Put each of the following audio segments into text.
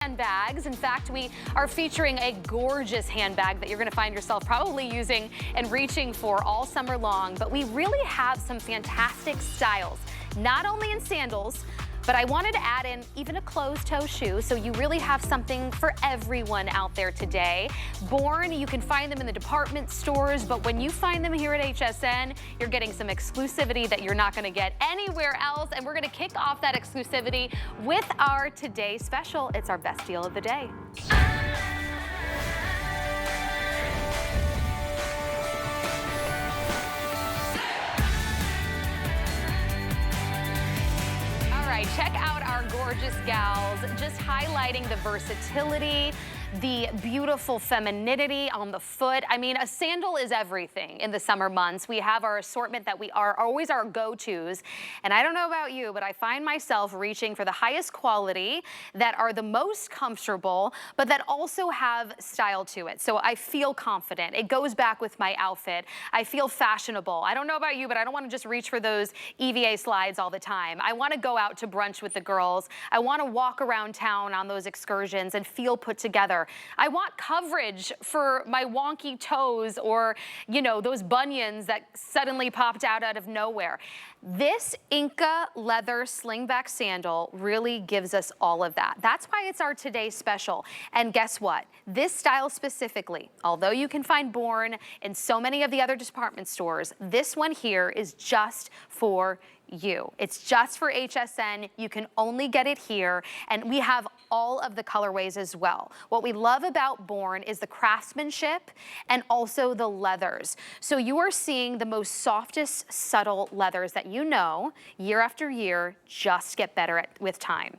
Handbags. In fact, we are featuring a gorgeous handbag that you're going to find yourself probably using and reaching for all summer long. But we really have some fantastic styles, not only in sandals, but I wanted to add in even a closed-toe shoe, so you really have something for everyone out there today. Born, you can find them in the department stores, but when you find them here at HSN, you're getting some exclusivity that you're not going to get anywhere else, and we're going to kick off that exclusivity with our Today Special. It's our best deal of the day. Check out our gorgeous gals, just highlighting the versatility, the beautiful femininity on the foot. I mean, a sandal is everything in the summer months. We have our assortment that we are always our go-tos. And I don't know about you, but I find myself reaching for the highest quality that are the most comfortable, but that also have style to it. So I feel confident. It goes back with my outfit. I feel fashionable. I don't know about you, but I don't want to just reach for those EVA slides all the time. I want to go out to brunch with the girls. I want to walk around town on those excursions and feel put together. I want coverage for my wonky toes or, you know, those bunions that suddenly popped out of nowhere. This Inka leather slingback sandal really gives us all of that. That's why it's our Today Special. And guess what? This style specifically, although you can find Born in so many of the other department stores, this one here is just for you. It's just for HSN. You can only get it here, and we have all of the colorways as well. What we love about Born is the craftsmanship and also the leathers. So you are seeing the most softest, subtle leathers that you know year after year just get better with time.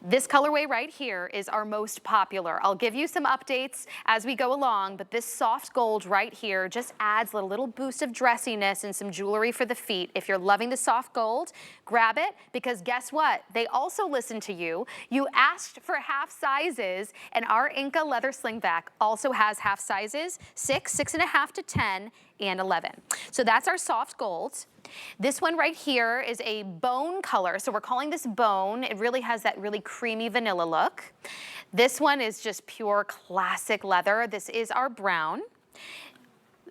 This colorway right here is our most popular. I'll give you some updates as we go along, but this soft gold right here just adds a little boost of dressiness and some jewelry for the feet. If you're loving the soft gold, grab it, because guess what? They also listen to you. You asked for half sizes, and our Inka leather slingback also has half sizes, 6, 6.5 to 10, and 11. So that's our soft gold. This one right here is a bone color, so we're calling this bone. It really has that really creamy vanilla look. This one is just pure classic leather. This is our brown.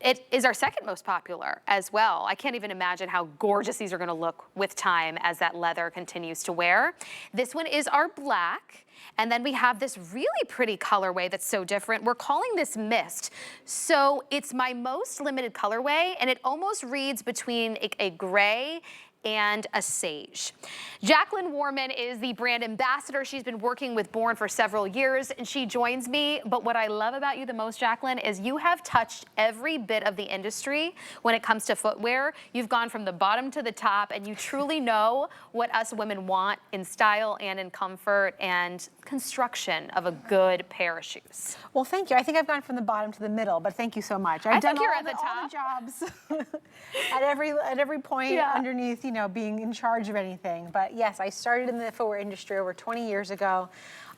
It is our second most popular as well. I can't even imagine how gorgeous these are gonna look with time as that leather continues to wear. This one is our black. And then we have this really pretty colorway that's so different. We're calling this Mist. So it's my most limited colorway, and it almost reads between a gray and a sage. Jacqueline Warman is the brand ambassador. She's been working with Born for several years, and she joins me. But what I love about you the most, Jacqueline, is you have touched every bit of the industry when it comes to footwear. You've gone from the bottom to the top, and you truly know what us women want in style and in comfort and construction of a good pair of shoes. Well, thank you. I think I've gone from the bottom to the middle, but thank you so much. I've done all the jobs at every point underneath, you know, being in charge of anything. But yes, I started in the footwear industry over 20 years ago.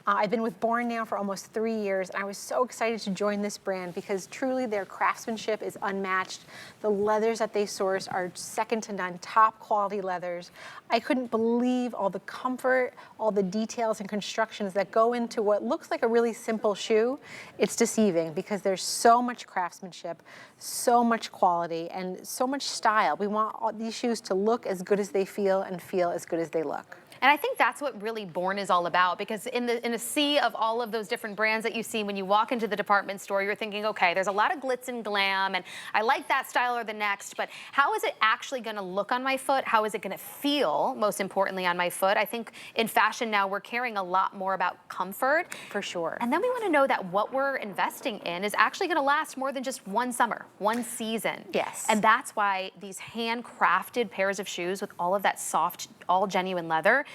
I've been with Born now for almost 3 years, and I was so excited to join this brand because truly their craftsmanship is unmatched. The leathers that they source are second to none, top quality leathers. I couldn't believe all the comfort, all the details and constructions that go into what looks like a really simple shoe. It's deceiving because there's so much craftsmanship, so much quality, and so much style. We want all these shoes to look as good as they feel and feel as good as they look. And I think that's what really Born is all about, because in a sea of all of those different brands that you see when you walk into the department store, you're thinking, okay, there's a lot of glitz and glam, and I like that style or the next, but how is it actually gonna look on my foot? How is it gonna feel, most importantly, on my foot? I think in fashion now, we're caring a lot more about comfort. For sure. And then we wanna know that what we're investing in is actually gonna last more than just one summer, one season. Yes. And that's why these handcrafted pairs of shoes with all of that soft, all genuine leather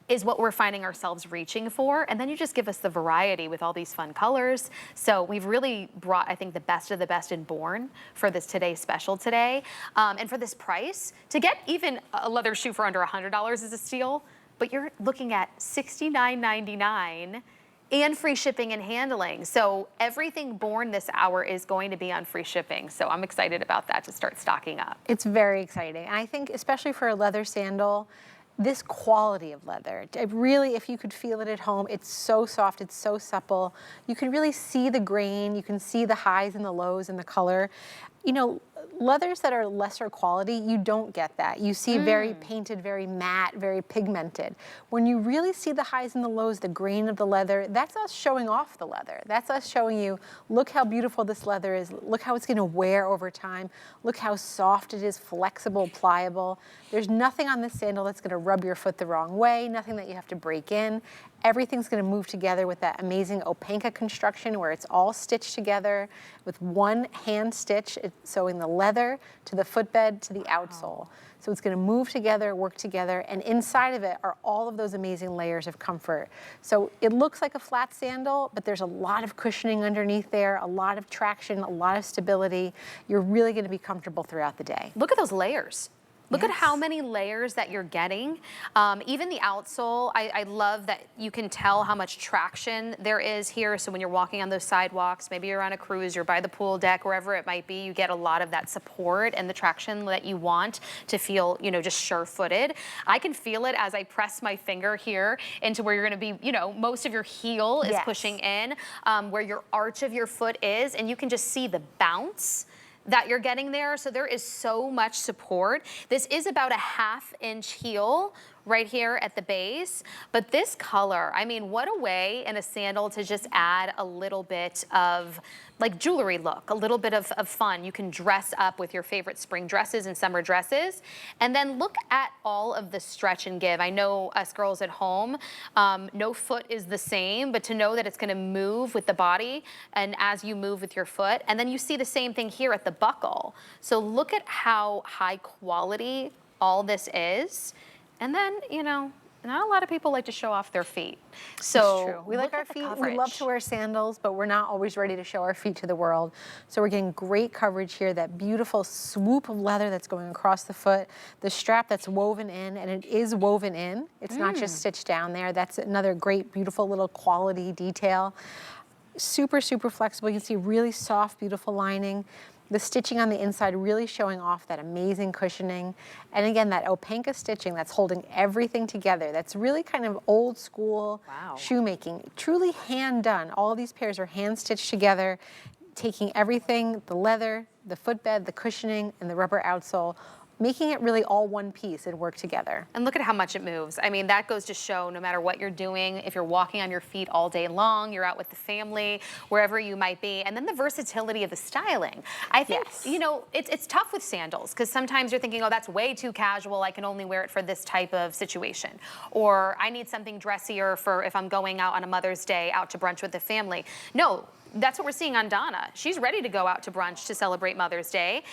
is what we're finding ourselves reaching for. And then you just give us the variety with all these fun colors. So we've really brought, I think, the best of the best in Born for this Today Special today. And for this price, to get even a leather shoe for under $100 is a steal, but you're looking at $69.99 and free shipping and handling. So everything Born this hour is going to be on free shipping. So I'm excited about that to start stocking up. It's very exciting. And I think especially for a leather sandal, this quality of leather. Really, if you could feel it at home, it's so soft, it's so supple. You can really see the grain, you can see the highs and the lows in the color. You know, leathers that are lesser quality, you don't get that. You see very painted, very matte, very pigmented. When you really see the highs and the lows, the grain of the leather, that's us showing off the leather. That's us showing you, look how beautiful this leather is, look how it's gonna wear over time, look how soft it is, flexible, pliable. There's nothing on this sandal that's gonna rub your foot the wrong way, nothing that you have to break in. Everything's gonna move together with that amazing Openka construction where it's all stitched together with one hand stitch, sewing the leather to the footbed to the outsole. So it's gonna move together, work together, and inside of it are all of those amazing layers of comfort. So it looks like a flat sandal, but there's a lot of cushioning underneath there, a lot of traction, a lot of stability. You're really gonna be comfortable throughout the day. Look at those layers. Look at how many layers that you're getting. Even the outsole, I love that you can tell how much traction there is here. So when you're walking on those sidewalks, maybe you're on a cruise, you're by the pool deck, wherever it might be, you get a lot of that support and the traction that you want to feel, you know, just sure-footed. I can feel it as I press my finger here into where you're gonna be, you know, most of your heel is pushing in, where your arch of your foot is, and you can just see the bounce that you're getting there. So there is so much support. This is about a 1/2 inch heel right here at the base, but this color, I mean, what a way in a sandal to just add a little bit of like jewelry look, a little bit of fun. You can dress up with your favorite spring dresses and summer dresses. And then look at all of the stretch and give. I know us girls at home, no foot is the same, but to know that it's gonna move with the body and as you move with your foot, and then you see the same thing here at the buckle. So look at how high quality all this is. And then, you know, not a lot of people like to show off their feet. So it's true. We like our feet, we love to wear sandals, but we're not always ready to show our feet to the world. So we're getting great coverage here, that beautiful swoop of leather that's going across the foot, the strap that's woven in, and it is woven in. It's not just stitched down there. That's another great, beautiful little quality detail. Super, super flexible. You can see really soft, beautiful lining. The stitching on the inside really showing off that amazing cushioning. And again, that Openka stitching that's holding everything together. That's really kind of old school shoemaking, truly hand done. All these pairs are hand stitched together, taking everything, the leather, the footbed, the cushioning, and the rubber outsole, making it really all one piece and work together. And look at how much it moves. I mean, that goes to show no matter what you're doing, if you're walking on your feet all day long, you're out with the family, wherever you might be, and then the versatility of the styling. I think, you know, it's tough with sandals because sometimes you're thinking, oh, that's way too casual. I can only wear it for this type of situation. Or I need something dressier for if I'm going out on a Mother's Day out to brunch with the family. No, that's what we're seeing on Donna. She's ready to go out to brunch to celebrate Mother's Day.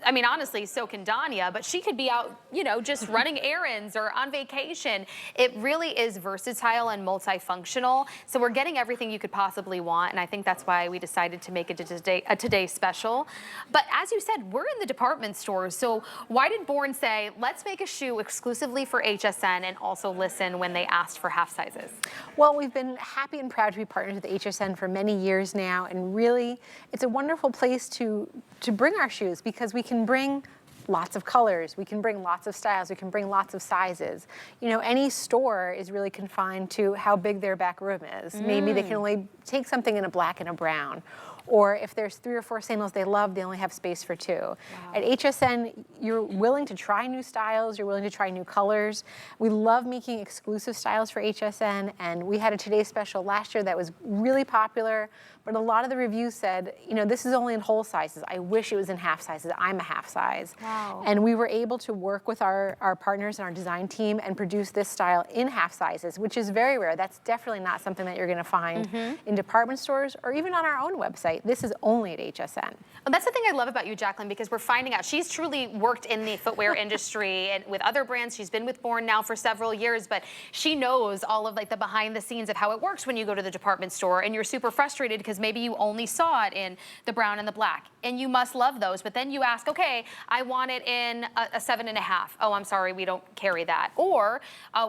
I mean, honestly, so can Danya, but she could be out, you know, just running errands or on vacation. It really is versatile and multifunctional. So we're getting everything you could possibly want, and I think that's why we decided to make it a today special. But as you said, we're in the department stores, so why did Born say, let's make a shoe exclusively for HSN and also listen when they asked for half sizes? Well, we've been happy and proud to be partners with HSN for many years now, and really, it's a wonderful place to bring our shoes because we can bring lots of colors, we can bring lots of styles, we can bring lots of sizes. You know, any store is really confined to how big their back room is. Maybe they can only take something in a black and a brown. Or if there's 3 or 4 sandals they love, they only have space for 2. Wow. At HSN, you're willing to try new styles, you're willing to try new colors. We love making exclusive styles for HSN, and we had a Today Special last year that was really popular, but a lot of the reviews said, you know, this is only in whole sizes. I wish it was in half sizes. I'm a half size. Wow. And we were able to work with our partners and our design team and produce this style in half sizes, which is very rare. That's definitely not something that you're gonna find in department stores or even on our own website. This is only at HSN. Well, that's the thing I love about you, Jacqueline, because we're finding out she's truly worked in the footwear industry and with other brands. She's been with Born now for several years, but she knows all of like the behind the scenes of how it works when you go to the department store and you're super frustrated because maybe you only saw it in the brown and the black, and you must love those. But then you ask, okay, I want it in a 7.5. Oh, I'm sorry, we don't carry that. Or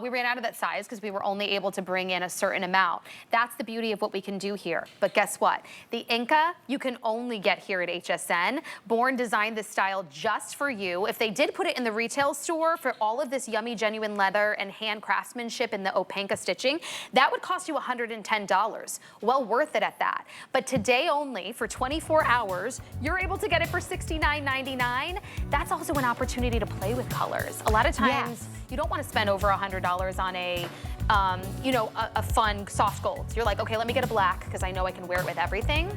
we ran out of that size because we were only able to bring in a certain amount. That's the beauty of what we can do here. But guess what? The Inka Inka, you can only get here at HSN. Born designed this style just for you. If they did put it in the retail store for all of this yummy, genuine leather and hand craftsmanship and the Opanka stitching, that would cost you $110. Well worth it at that. But today only, for 24 hours, you're able to get it for $69.99. That's also an opportunity to play with colors. A lot of times, you don't want to spend over $100 on a fun soft gold. You're like, okay, let me get a black because I know I can wear it with everything.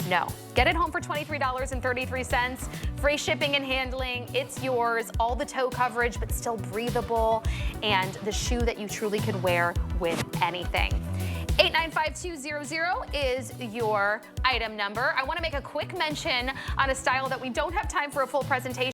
No, get it home for $23.33. Free shipping and handling, it's yours. All the toe coverage, but still breathable, and the shoe that you truly could wear with anything. 895200 is your item number. I want to make a quick mention on a style that we don't have time for a full presentation.